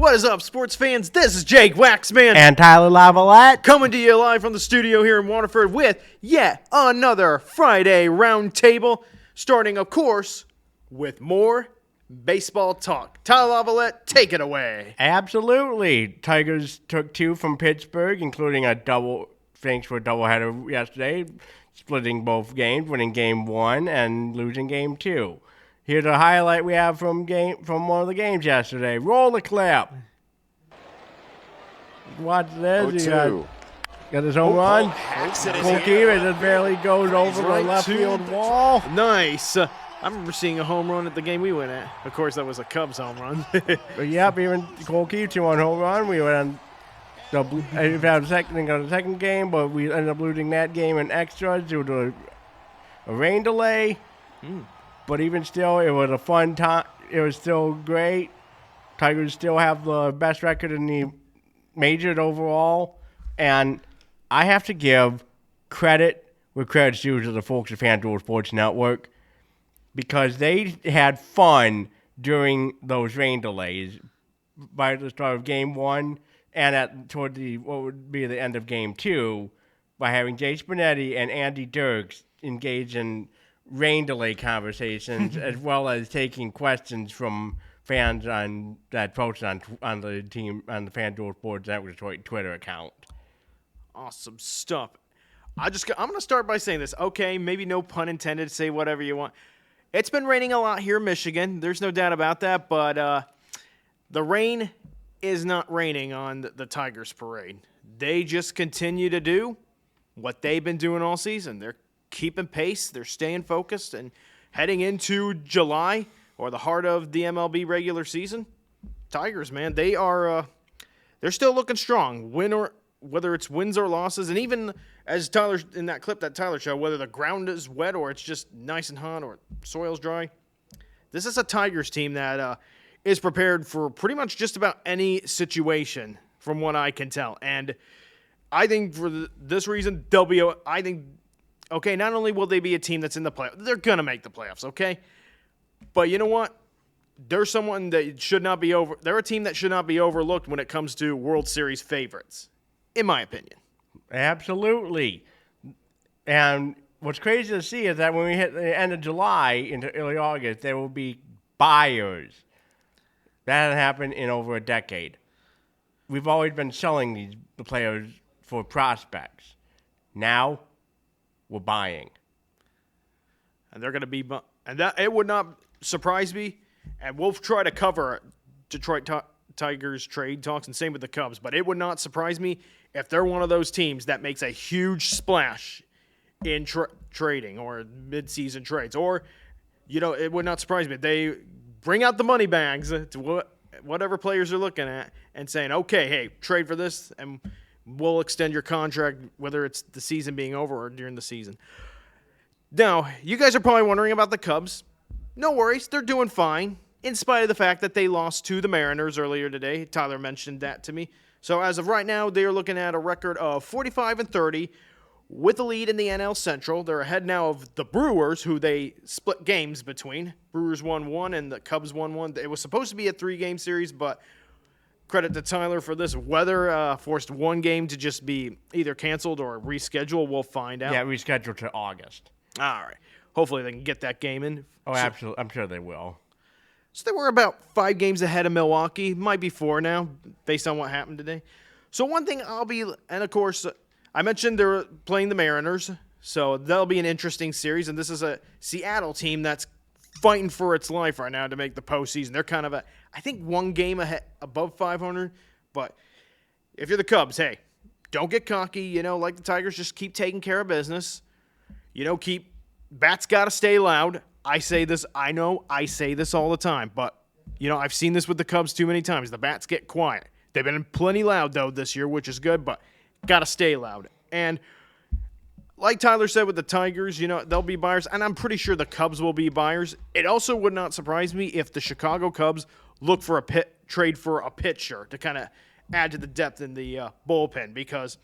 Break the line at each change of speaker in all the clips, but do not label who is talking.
What is up, sports fans? This is Jake Waxman.
And Tyler Lavalette.
Coming to you live from the studio here in Waterford with yet another Friday Roundtable. Starting, of course, with more baseball talk. Tyler Lavalette, take it away.
Absolutely. Tigers took 2 from Pittsburgh, including a double, thanks for a doubleheader yesterday, splitting both games, winning game 1 and losing game 2. Here's a highlight we have from one of the games yesterday. Roll the clip. Watch this. He got his home run. Goalkeeper just barely goes over the left field wall.
Nice. I remember seeing a home run at the game we went at. Of course, that was a Cubs home run.
Yep, even goalkeeper 2-1 home run. We went on we had a second game, but we ended up losing that game in extras due to a rain delay. But even still, it was a fun time. It was still great. Tigers still have the best record in the majors overall. And I have to give credit where credit's due to the folks at FanDuel Sports Network because they had fun during those rain delays by the start of Game 1 and toward what would be the end of Game 2 by having Jay Spinetti and Andy Dirks engage in rain delay conversations as well as taking questions from fans that posted on the FanDuel Sports Network Detroit Twitter account.
Awesome stuff. I'm going to start by saying this. Okay, maybe no pun intended. Say whatever you want. It's been raining a lot here in Michigan. There's no doubt about that. But the rain is not raining on the Tigers parade. They just continue to do what they've been doing all season. They're keeping pace. They're staying focused. And heading into July, or the heart of the MLB regular season, Tigers, man, they're still looking strong. Whether it's wins or losses, and even as Tyler in that clip that Tyler showed, whether the ground is wet or it's just nice and hot or soil's dry, this is a Tigers team that is prepared for pretty much just about any situation, from what I can tell. And I think for this reason, not only will they be a team that's in the playoffs, they're gonna make the playoffs, okay? But you know what? They're someone that should not be over. They're a team that should not be overlooked when it comes to World Series favorites, in my opinion.
Absolutely. And what's crazy to see is that when we hit the end of July into early August, there will be buyers. That hasn't happened in over a decade. We've always been selling the players for prospects. Now, we're buying.
And they're going to be, and that it would not surprise me. And we'll try to cover Detroit Tigers trade talks, and same with the Cubs. But it would not surprise me if they're one of those teams that makes a huge splash in trading or mid-season trades. Or, it would not surprise me if they bring out the money bags to whatever players are looking at and saying, okay, hey, trade for this, and we'll extend your contract, whether it's the season being over or during the season. Now, you guys are probably wondering about the Cubs. No worries, they're doing fine, in spite of the fact that they lost to the Mariners earlier today. Tyler mentioned that to me. So as of right now, they are looking at a record of 45-30 with a lead in the NL Central. They're ahead now of the Brewers, who they split games between. Brewers won 1 and the Cubs won 1. It was supposed to be a 3-game series, but credit to Tyler for this. Weather forced one game to just be either canceled or rescheduled. We'll find out.
Yeah, rescheduled to August.
All right. Hopefully they can get that game in.
Oh, absolutely. I'm sure they will.
So they were about 5 games ahead of Milwaukee. Might be 4 now, based on what happened today. So one thing and of course, I mentioned they're playing the Mariners, so that'll be an interesting series. And this is a Seattle team that's fighting for its life right now to make the postseason. They're kind of I think 1 game ahead, above 500. But if you're the Cubs, hey, don't get cocky. Like the Tigers, just keep taking care of business. Bats got to stay loud. I say this all the time, but, I've seen this with the Cubs too many times. The bats get quiet. They've been plenty loud, though, this year, which is good, but got to stay loud. And like Tyler said with the Tigers, they'll be buyers, and I'm pretty sure the Cubs will be buyers. It also would not surprise me if the Chicago Cubs look for trade for a pitcher to kind of add to the depth in the bullpen, because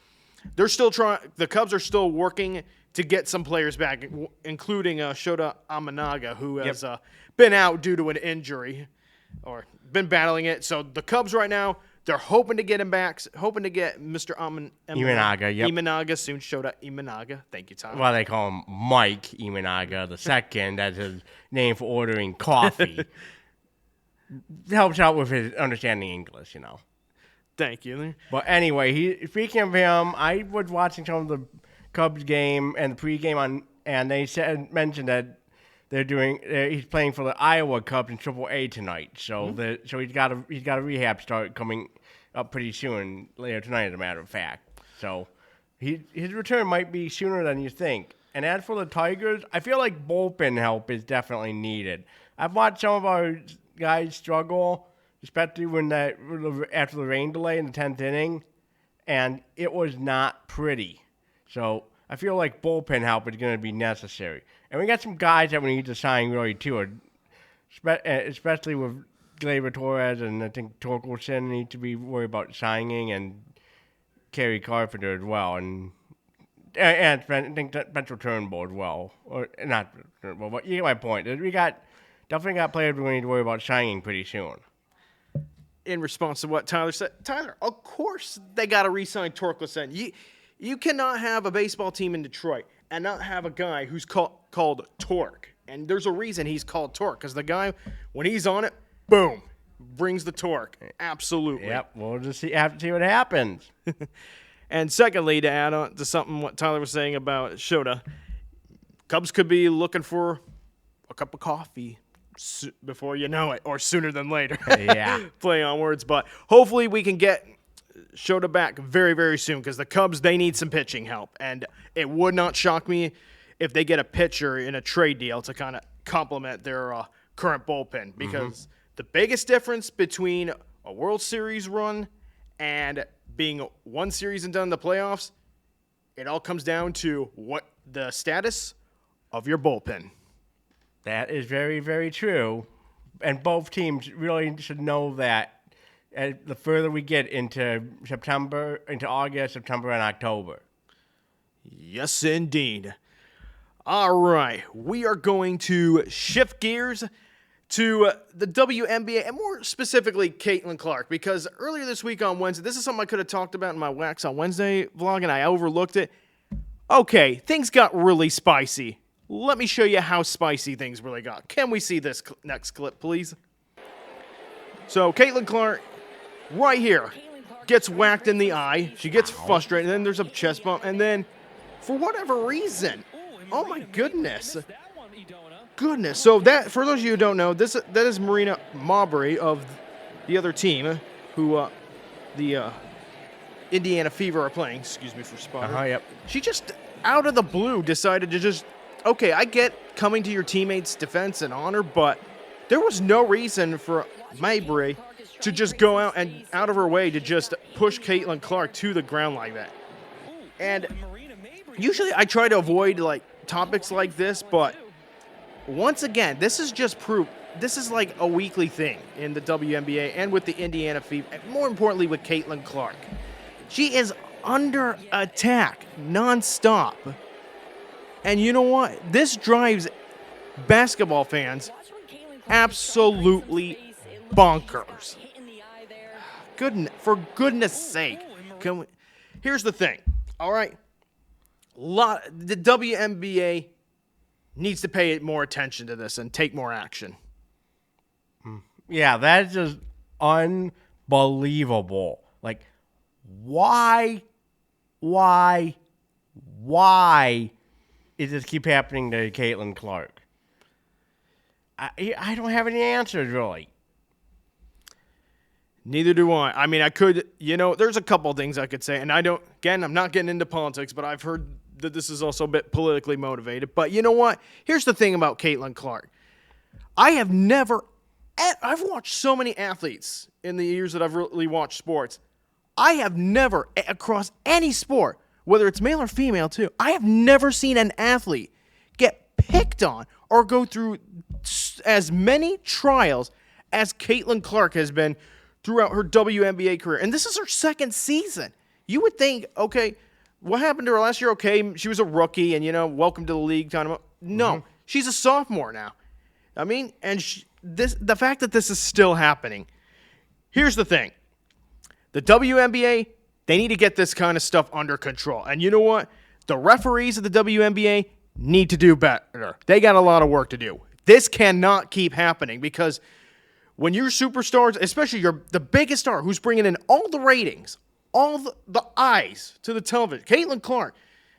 they're still the Cubs are still working to get some players back, including Shota Amanaga, who has been out due to an injury, or been battling it. So the Cubs right now, they're hoping to get him back, hoping to get Mr.
Imanaga, yep.
Imanaga, soon Shota Imanaga. Thank you, Tyler.
Well, they call him Mike Imanaga the second. That's his name for ordering coffee. Helps out with his understanding English,
Thank you.
But anyway, speaking of him, I was watching some of the Cubs game and the pregame and they mentioned that he's playing for the Iowa Cubs in AAA tonight. So so he's got a rehab start coming up pretty soon, later tonight, as a matter of fact. So his return might be sooner than you think. And as for the Tigers, I feel like bullpen help is definitely needed. I've watched some of our guys struggle, especially after the rain delay in the 10th inning, and it was not pretty. So I feel like bullpen help is going to be necessary. And we got some guys that we need to sign really too, especially with Gleyber Torres, and I think Torkelson need to be worried about signing, and Kerry Carpenter as well, and I think Spencer Turnbull as well. Or not Turnbull, but you get my point. We definitely got players we need to worry about signing pretty soon.
In response to what Tyler said, Tyler, of course they got to re-sign Torkelson. You cannot have a baseball team in Detroit and not have a guy who's called Torque. And there's a reason he's called Torque, because the guy, when he's on it, boom, brings the torque. Absolutely.
Yep, we'll just have to see what happens.
And secondly, to add on to something what Tyler was saying about Shota, Cubs could be looking for a cup of coffee before you know it, or sooner than later.
Yeah.
Play on words. But hopefully we can get Shota back very, very soon, because the Cubs, they need some pitching help. And it would not shock me if they get a pitcher in a trade deal to kind of complement their current bullpen, because the biggest difference between a World Series run and being one series and done in the playoffs, it all comes down to what the status of your bullpen.
That is very, very true. And both teams really should know that the further we get into August, September, and October.
Yes, indeed. All right, we are going to shift gears to the WNBA, and more specifically, Caitlin Clark, because earlier this week on Wednesday, this is something I could have talked about in my Wax on Wednesday vlog, and I overlooked it. Okay, things got really spicy. Let me show you how spicy things really got. Can we see this next clip, please? So, Caitlin Clark, right here, gets whacked in the eye. She gets frustrated, and then there's a chest bump, and then, for whatever reason, oh my goodness. So that, for those of you who don't know, that is Marina Mabry of the other team, who the Indiana Fever are playing. Excuse me for spotting.
Yep.
She just, out of the blue, decided to just, okay, I get coming to your teammates' defense and honor, but there was no reason for Mabry to just go out and out of her way to just push Caitlin Clark to the ground like that. And usually I try to avoid topics like this, but once again, this is just proof. This is like a weekly thing in the WNBA and with the Indiana Fever, and more importantly with Caitlin Clark. She is under attack nonstop. And you know what? This drives basketball fans absolutely bonkers. For goodness sake. Here's the thing, all right? The WNBA needs to pay more attention to this and take more action.
Yeah, that's just unbelievable. Why does this keep happening to Caitlin Clark? I don't have any answers, really.
Neither do I. I mean, I could, there's a couple things I could say, and I'm not getting into politics, but I've heard that this is also a bit politically motivated. But you know what? Here's the thing about Caitlin Clark. I've watched so many athletes in the years that I've really watched sports. I have never, across any sport, whether it's male or female too, I have never seen an athlete get picked on or go through as many trials as Caitlin Clark has been throughout her WNBA career. And this is her second season. You would think, okay, what happened to her last year? Okay, she was a rookie and, welcome to the league. No, she's a sophomore now. I mean, and the fact that this is still happening here's the thing. The WNBA, they need to get this kind of stuff under control. And you know what? The referees of the WNBA need to do better. They got a lot of work to do. This cannot keep happening because when your superstars, especially the biggest star who's bringing in all the ratings, all the eyes to the television, Caitlin Clark,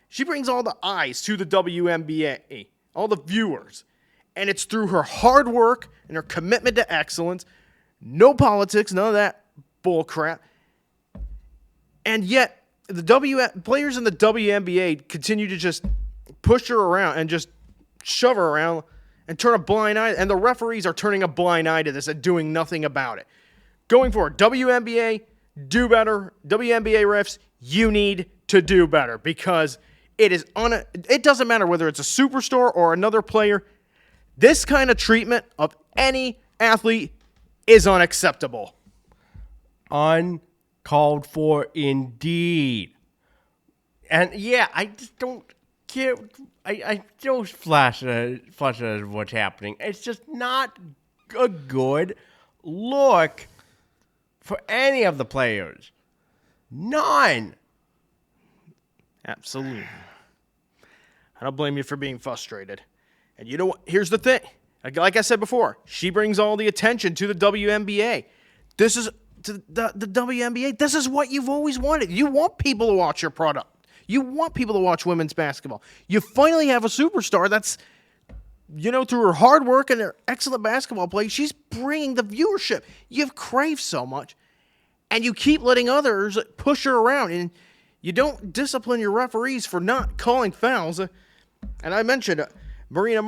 she brings all the eyes to the WNBA, all the viewers. And it's through her hard work and her commitment to excellence. No politics, none of that bull crap. And yet, the players in the WNBA continue to just push her around and just shove her around and turn a blind eye. And the referees are turning a blind eye to this and doing nothing about it. Going forward, WNBA, do better. WNBA refs, you need to do better because it doesn't matter whether it's a superstar or another player. This kind of treatment of any athlete is unacceptable.
Uncalled for indeed. And yeah, I just don't care. I don't flash at what's happening. It's just not a good look for any of the players. None.
Absolutely. I don't blame you for being frustrated. And you know what? Here's the thing. Like I said before, she brings all the attention to the WNBA. This is to the WNBA. This is what you've always wanted. You want people to watch your product. You want people to watch women's basketball. You finally have a superstar that's, through her hard work and her excellent basketball play, she's bringing the viewership you've craved so much. And you keep letting others push her around. And you don't discipline your referees for not calling fouls. And I mentioned Marina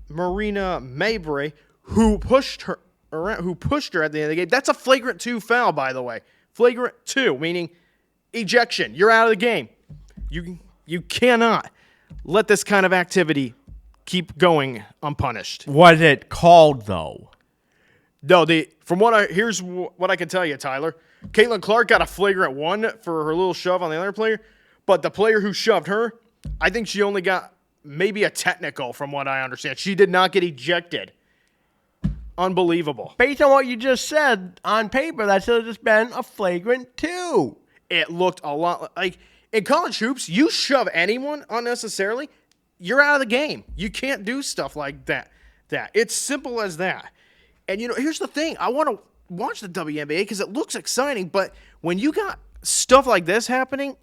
Mabrey, who pushed her around, who pushed her at the end of the game. That's a flagrant 2 foul, by the way. Flagrant 2, meaning ejection. You're out of the game. You cannot let this kind of activity keep going unpunished.
Was it called though?
No, here's what I can tell you, Tyler. Caitlin Clark got a flagrant 1 for her little shove on the other player, but the player who shoved her, I think she only got maybe a technical from what I understand. She did not get ejected. Unbelievable.
Based on what you just said, on paper, that should have just been a flagrant 2.
It looked a lot like in college hoops, you shove anyone unnecessarily, you're out of the game. You can't do stuff like that. It's simple as that. And here's the thing. I want to watch the WNBA because it looks exciting, but when you got stuff like this happening,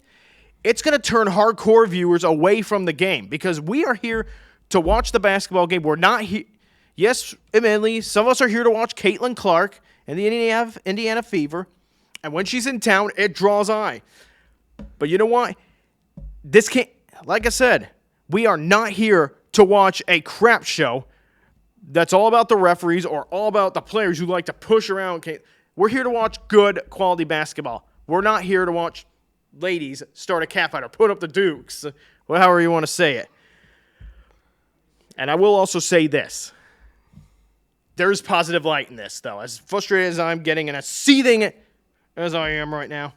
it's going to turn hardcore viewers away from the game because we are here to watch the basketball game. We're not here. Yes, admittedly, some of us are here to watch Caitlin Clark and the Indiana Fever. And when she's in town, it draws eye. But you know what? This can't, like I said, we are not here to watch a crap show that's all about the referees or all about the players who like to push around. We're here to watch good quality basketball. We're not here to watch ladies start a cat fight or put up the dukes, however you want to say it. And I will also say this. There's positive light in this, though. As frustrated as I'm getting and as seething as I am right now,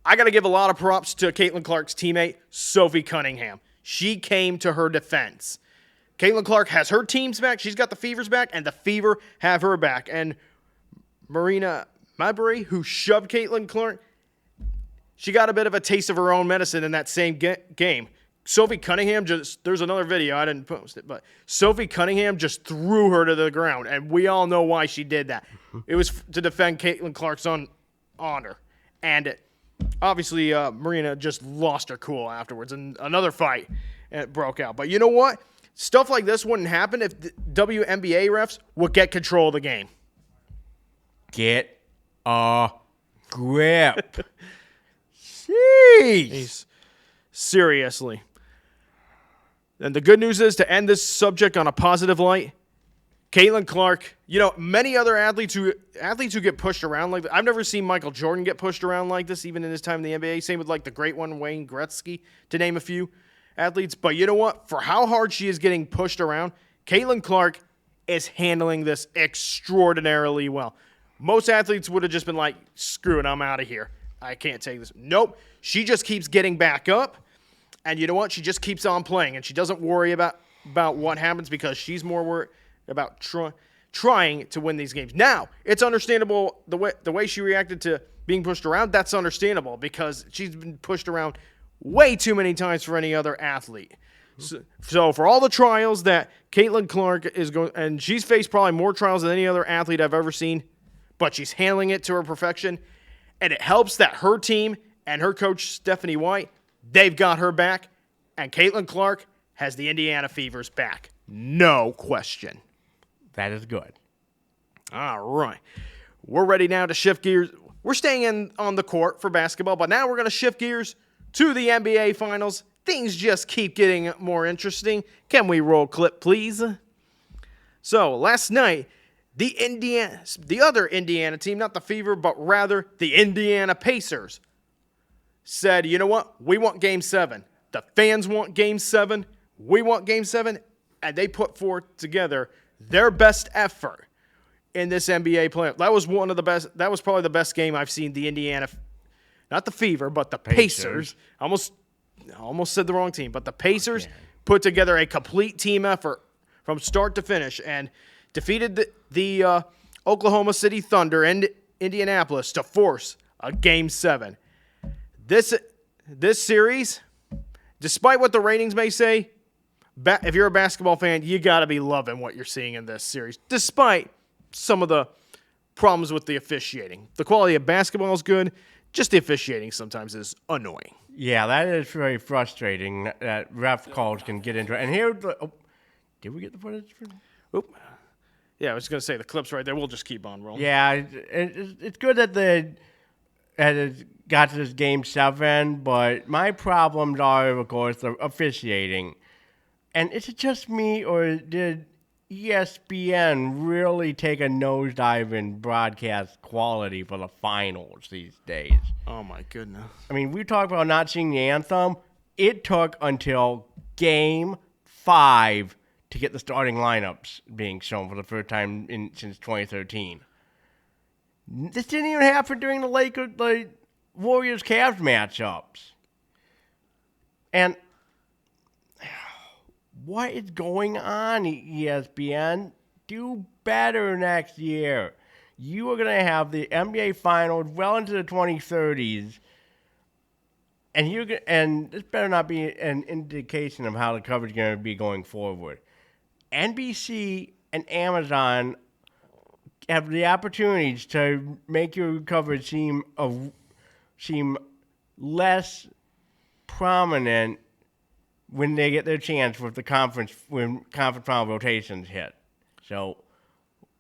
I got to give a lot of props to Caitlin Clark's teammate, Sophie Cunningham. She came to her defense. Caitlin Clark has her team's back. She's got the Fever's back, and the Fever have her back. And Marina Mabrey, who shoved Caitlin Clark, she got a bit of a taste of her own medicine in that same game. Sophie Cunningham there's another video, I didn't post it, but Sophie Cunningham just threw her to the ground, and we all know why she did that. It was to defend Caitlin Clark's honor. And obviously, Marina just lost her cool afterwards, and another fight broke out. But you know what? Stuff like this wouldn't happen if the WNBA refs would get control of the game.
Get a grip. Jeez.
Seriously. And the good news is, to end this subject on a positive light, Caitlin Clark, many other athletes who get pushed around like that. I've never seen Michael Jordan get pushed around like this, even in his time in the NBA. Same with the great one, Wayne Gretzky, to name a few athletes. But you know what? For how hard she is getting pushed around, Caitlin Clark is handling this extraordinarily well. Most athletes would have just been like, screw it, I'm out of here. I can't take this. Nope. She just keeps getting back up. And you know what? She just keeps on playing. And she doesn't worry about what happens because she's more worried about trying to win these games. Now, it's understandable the way she reacted to being pushed around. That's understandable because she's been pushed around way too many times for any other athlete. So for all the trials that Caitlin Clark is going, and she's faced probably more trials than any other athlete I've ever seen, but she's handling it to her perfection. And it helps that her team and her coach, Stephanie White, they've got her back. And Caitlin Clark has the Indiana Fever's back. No question.
That is good.
All right. We're ready now to shift gears. We're staying on the court for basketball, but now we're going to shift gears to the NBA Finals. Things just keep getting more interesting. Can we roll clip, please? So, last night, the other Indiana team, not the Fever, but rather the Indiana Pacers, said, you know what? We want Game 7. The fans want Game 7. We want Game 7. And they put forth together their best effort in this NBA playoff. That was one of the best. That was probably the best game I've seen the Indiana, not the Fever, but the Pacers. Almost said the wrong team, but the Pacers put together a complete team effort from start to finish and defeated the Oklahoma City Thunder and Indianapolis to force a Game 7. This series, despite what the ratings may say, if you're a basketball fan, you got to be loving what you're seeing in this series, despite some of the problems with the officiating. The quality of basketball is good, just the officiating sometimes is annoying.
Yeah, that is very frustrating that ref calls can get into it. And here, did we get the footage?
Oop. Yeah, I was going to say the clip's right there. We'll just keep on rolling.
Yeah, it's good that it got to this Game 7, but my problems are, of course, the officiating. And is it just me, or did ESPN really take a nosedive in broadcast quality for the finals these days?
Oh, my goodness.
I mean, we talked about not seeing the anthem. It took until Game 5 to get the starting lineups being shown for the first time since 2013. This didn't even happen during the Warriors-Cavs matchups. And what is going on, ESPN? Do better next year. You are going to have the NBA Finals well into the 2030s, and this better not be an indication of how the coverage is going to be going forward. NBC and Amazon have the opportunities to make your coverage seem less prominent when they get their chance with when conference final rotations hit. So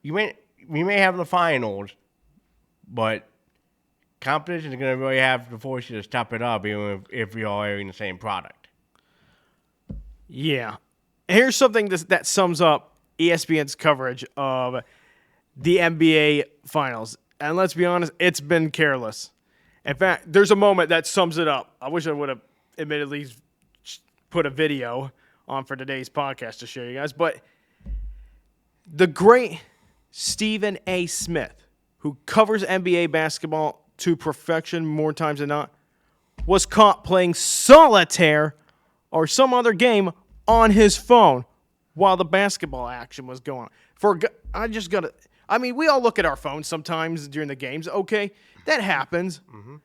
we may have the finals, but competition is going to really have to force you to step it up, even if you're all airing the same product.
Yeah. Here's something that sums up ESPN's coverage of the NBA Finals. And let's be honest, it's been careless. In fact, there's a moment that sums it up. I wish I would have admittedly put a video on for today's podcast to show you guys. But the great Stephen A. Smith, who covers NBA basketball to perfection more times than not, was caught playing solitaire or some other game on his phone while the basketball action was going on. We all look at our phones sometimes during the games. Okay, that happens. Mm-hmm.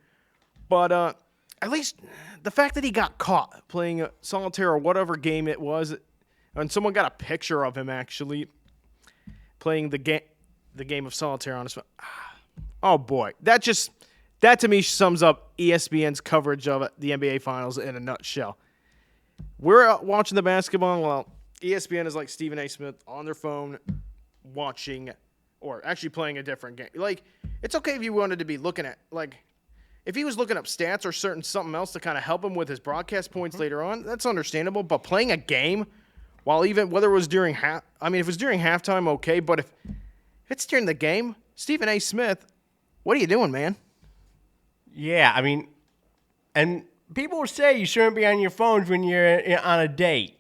But at least the fact that he got caught playing solitaire or whatever game it was, and someone got a picture of him actually playing the game of solitaire on his phone. Oh boy, that to me sums up ESPN's coverage of the NBA Finals in a nutshell. We're watching the basketball while ESPN is like Stephen A. Smith on their phone watching or actually playing a different game. Like, it's okay if you wanted to be looking at, like, if he was looking up stats or something else to kind of help him with his broadcast points later on, that's understandable. But playing a game while whether it was during if it was during halftime, okay. But if it's during the game, Stephen A. Smith, what are you doing, man?
Yeah, and people say you shouldn't be on your phones when you're on a date.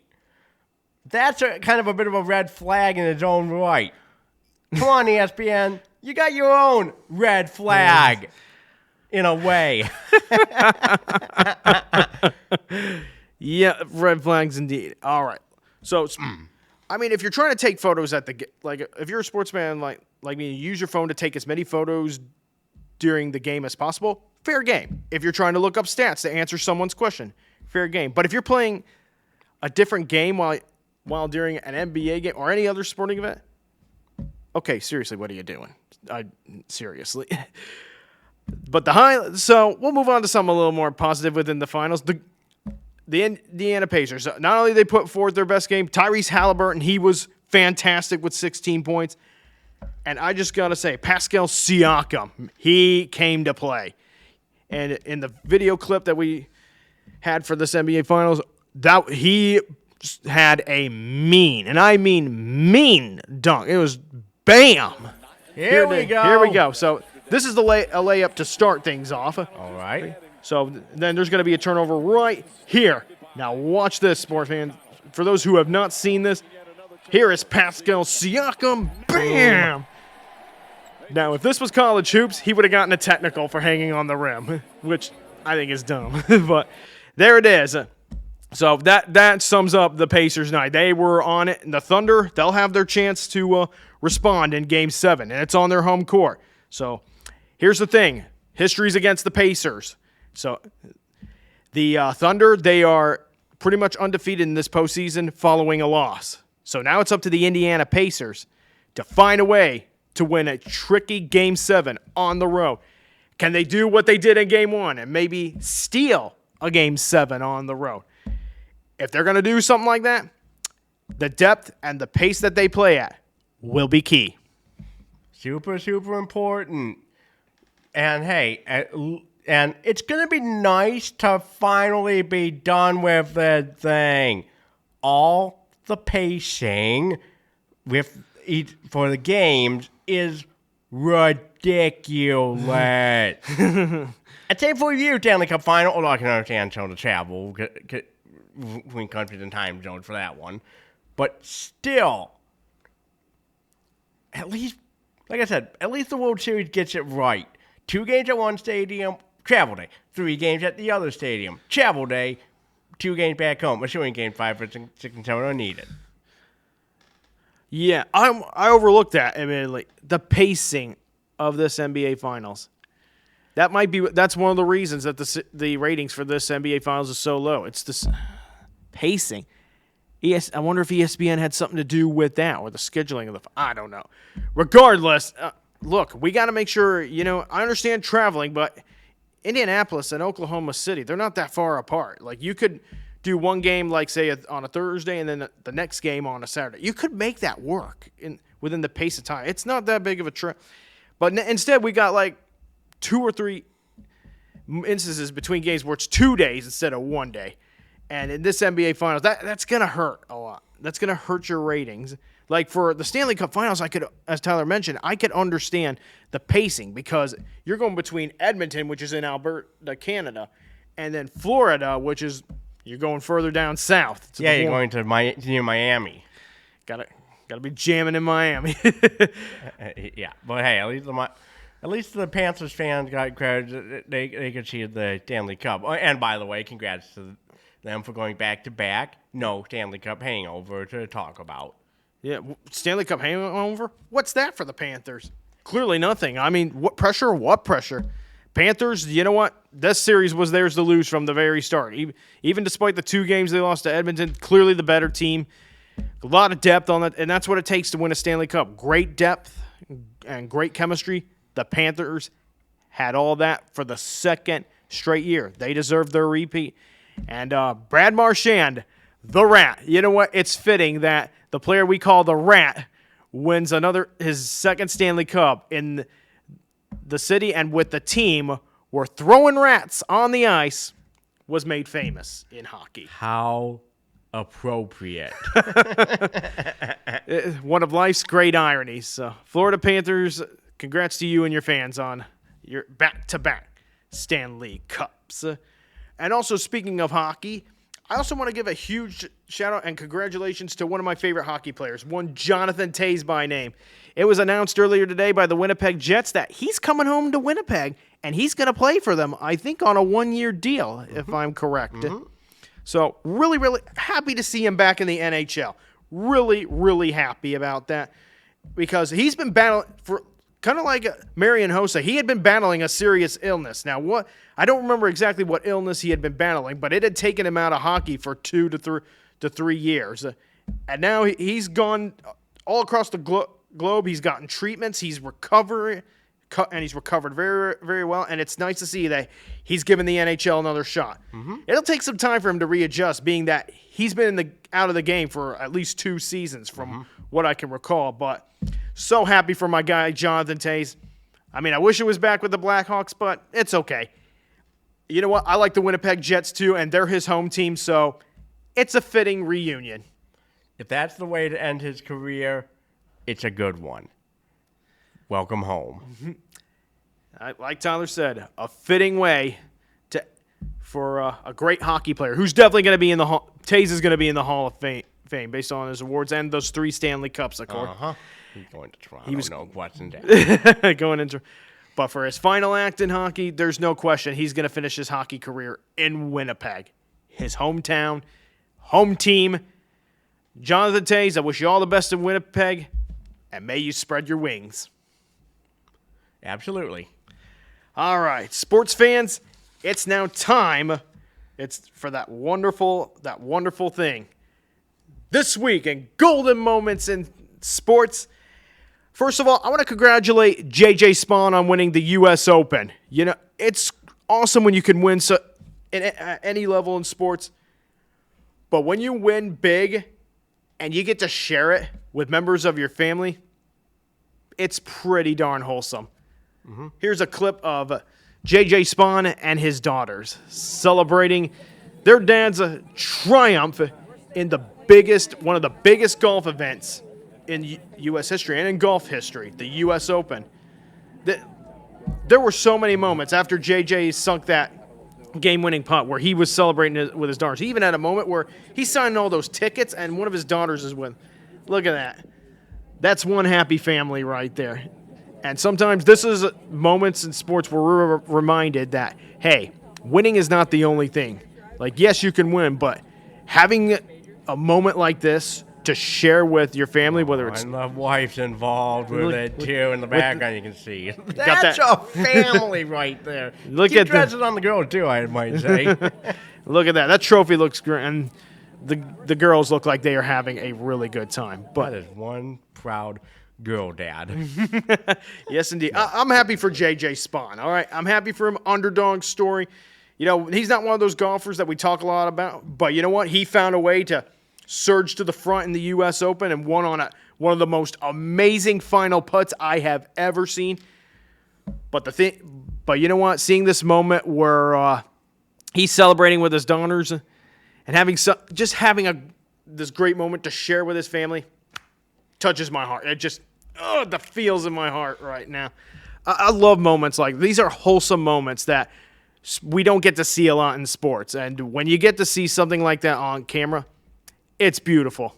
That's kind of a bit of a red flag in its own right. Come on, ESPN. You got your own red flag, in a way.
Yeah, red flags indeed. All right. So I mean, if you're trying to take photos if you're a sportsman like me, you use your phone to take as many photos during the game as possible, fair game. If you're trying to look up stats to answer someone's question, fair game. But if you're playing a different game while during an NBA game or any other sporting event, okay, seriously, what are you doing? Seriously. But so we'll move on to something a little more positive within the finals. The Indiana Pacers, not only they put forth their best game, Tyrese Halliburton, he was fantastic with 16 points. And I just got to say, Pascal Siakam, he came to play. And in the video clip that we had for this NBA Finals, that he had a mean, and I mean mean dunk. It was bam.
Here we go.
Here we go. So this is a layup to start things off.
All right.
So then there's going to be a turnover right here. Now watch this, sports fans. For those who have not seen this, here is Pascal Siakam. Bam! Now, if this was college hoops, he would have gotten a technical for hanging on the rim, which I think is dumb. But there it is. So that sums up the Pacers' night. They were on it. And the Thunder, they'll have their chance to respond in Game 7, and it's on their home court. So here's the thing. History's against the Pacers. So the Thunder, they are pretty much undefeated in this postseason following a loss. So now it's up to the Indiana Pacers to find a way to win a tricky Game 7 on the road. Can they do what they did in Game 1 and maybe steal a Game 7 on the road? If they're going to do something like that, the depth and the pace that they play at will be key.
Super, super important. And hey, and it's going to be nice to finally be done with the thing. All the pacing for the games is ridiculous. I'd say for you, Stanley Cup final, although I can understand some of the travel between countries and time zones for that one. But still, at least, like I said, at least the World Series gets it right. 2 games at one stadium, travel day. 3 games at the other stadium, travel day. 2 games back home, assuming Game 5, 6, and 7 are needed.
Yeah, I overlooked that admittedly. The pacing of this NBA Finals. That's one of the reasons that the ratings for this NBA Finals is so low. It's this pacing. I wonder if ESPN had something to do with that or the scheduling of I don't know. Regardless, look, we got to make sure, I understand traveling, but Indianapolis and Oklahoma City, they're not that far apart. Like, you could do one game, like, say, on a Thursday and then the next game on a Saturday. You could make that work within the pace of time. It's not that big of a trip. But instead, we got, like, 2 or 3 instances between games where it's 2 days instead of 1 day. And in this NBA Finals, that's going to hurt a lot. That's going to hurt your ratings. Like, for the Stanley Cup Finals, as Tyler mentioned, I could understand the pacing because you're going between Edmonton, which is in Alberta, Canada, and then Florida, which is you're going further down south.
Yeah, you're going to near Miami.
Gotta be jamming in Miami.
Yeah, but hey, at least the Panthers fans got credit. They could see the Stanley Cup. And by the way, congrats to them for going back to back. No Stanley Cup hangover to talk about.
Yeah, Stanley Cup hangover? What's that for the Panthers? Clearly nothing. I mean, what pressure? What pressure? Panthers, you know what? This series was theirs to lose from the very start. Even despite the 2 games they lost to Edmonton, clearly the better team. A lot of depth on it, and that's what it takes to win a Stanley Cup. Great depth and great chemistry. The Panthers had all that for the 2nd straight year. They deserve their repeat. And Brad Marchand, the Rat. You know what? It's fitting that the player we call the Rat wins his 2nd Stanley Cup in the city and with the team where throwing rats on the ice was made famous in hockey.
How appropriate.
One of life's great ironies. So, Florida Panthers, congrats to you and your fans on your back-to-back Stanley Cups. And also, speaking of hockey, I also want to give a huge shout-out and congratulations to one of my favorite hockey players, one Jonathan Toews by name. It was announced earlier today by the Winnipeg Jets that he's coming home to Winnipeg, and he's going to play for them, I think, on a 1-year deal, if I'm correct. So, really, really happy to see him back in the NHL. really, really happy about that because he's been battling for kind of like Marian Hossa. He had been battling a serious illness. Now, I don't remember exactly what illness he had been battling, but it had taken him out of hockey for 2 to 3 years. And now he's gone all across the globe. He's gotten treatments. He's recovering, and he's recovered very, very well. And it's nice to see that he's given the NHL another shot. Mm-hmm. It'll take some time for him to readjust, being that he's been out of the game for at least 2 seasons from what I can recall. But so happy for my guy, Jonathan Toews. I mean, I wish it was back with the Blackhawks, but it's okay. You know what? I like the Winnipeg Jets too, and they're his home team, so it's a fitting reunion.
If that's the way to end his career, it's a good one. Welcome home.
Like Tyler said, a fitting way for a great hockey player who's definitely going to be in the Hall. Toews is going to be in the Hall of Fame based on his awards and those 3 Stanley Cups, of course.
He's going to Toronto. He was no question down.
going into, but for his final act in hockey, there's no question he's going to finish his hockey career in Winnipeg, his hometown, home team. Jonathan Toews, I wish you all the best in Winnipeg, and may you spread your wings.
Absolutely.
All right, sports fans, it's now time. It's for that wonderful thing. This week in Golden Moments in Sports. First of all, I want to congratulate JJ Spawn on winning the U.S. Open. You know, it's awesome when you can win at any level in sports. But when you win big and you get to share it with members of your family, it's pretty darn wholesome. Mm-hmm. Here's a clip of JJ Spawn and his daughters celebrating their dad's triumph in one of the biggest golf events in U.S. history and in golf history, the U.S. Open. There were so many moments after JJ sunk that game-winning putt where he was celebrating with his daughters. He even had a moment where he signed all those tickets and one of his daughters is with. Look at that. That's one happy family right there. And sometimes this is moments in sports where we're reminded that, hey, winning is not the only thing. Like, yes, you can win, but having a moment like this to share with your family, whether it's...
And the wife's involved with it, too. In the background, you can see.
That's
a family right there.
Look
Keep
at
dresses on the girl, too, I might say.
Look at that. That trophy looks great, and the girls look like they are having a really good time. But
that is one proud girl dad.
Yes, indeed. I'm happy for JJ Spawn, all right? I'm happy for him. Underdog story. You know, he's not one of those golfers that we talk a lot about, but you know what? He found a way to surge to the front in the U.S. Open and won on one of the most amazing final putts I have ever seen. But you know what? Seeing this moment where he's celebrating with his daughters and having this great moment to share with his family touches my heart. It just the feels in my heart right now. I love moments like these. Are wholesome moments that we don't get to see a lot in sports, and when you get to see something like that on camera, it's beautiful.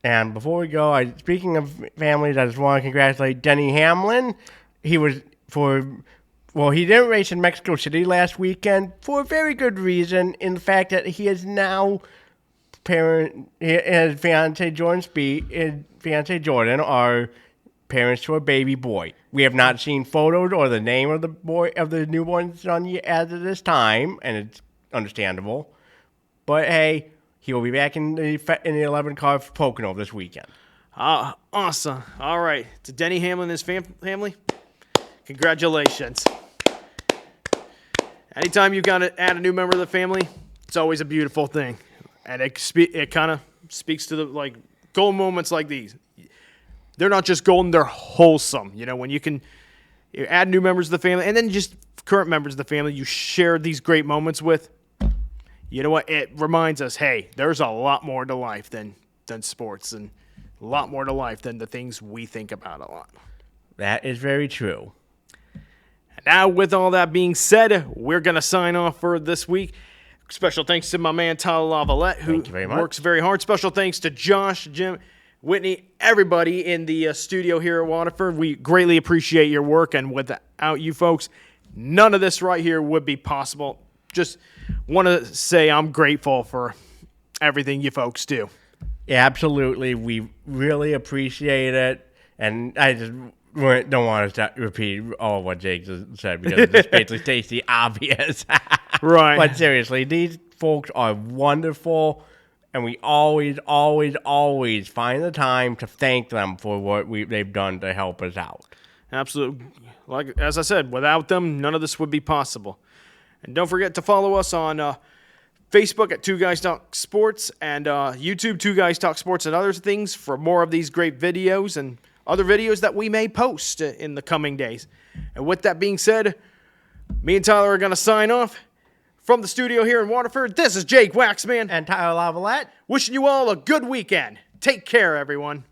And before we go, speaking of families, I just want to congratulate Denny Hamlin. He didn't race in Mexico City last weekend for a very good reason, in the fact that he is now his fiance Jordan are parents to a baby boy. We have not seen photos or the name of the newborn son as of this time, and it's understandable. But hey, he will be back in the 11 car for Pocono this weekend.
Awesome. All right, to Denny Hamlin and his family, congratulations. Anytime you got to add a new member of the family, it's always a beautiful thing. And it kind of speaks to the golden moments like these. They're not just golden; they're wholesome. You know, when you add new members of the family, and then just current members of the family, you share these great moments with. You know what? It reminds us, hey, there's a lot more to life than sports, and a lot more to life than the things we think about a lot.
That is very true.
And now, with all that being said, we're gonna sign off for this week. Special thanks to my man, Tyler Lavalette, who works very hard. Special thanks to Josh, Jim, Whitney, everybody in the studio here at Waterford. We greatly appreciate your work, and without you folks, none of this right here would be possible. Just want to say I'm grateful for everything you folks do.
Yeah, absolutely. We really appreciate it. And I just don't want to repeat all of what Jake just said because it's just basically states the obvious.
Right.
But seriously, these folks are wonderful. And we always, always, always find the time to thank them for what they've done to help us out.
Absolutely. Like as I said, without them, none of this would be possible. And don't forget to follow us on Facebook at Two Guys Talk Sports and YouTube Two Guys Talk Sports and other things for more of these great videos and other videos that we may post in the coming days. And with that being said, me and Tyler are going to sign off from the studio here in Waterford. This is Jake Waxman
And Tyler Lavalette.
wishing you all a good weekend. Take care, everyone.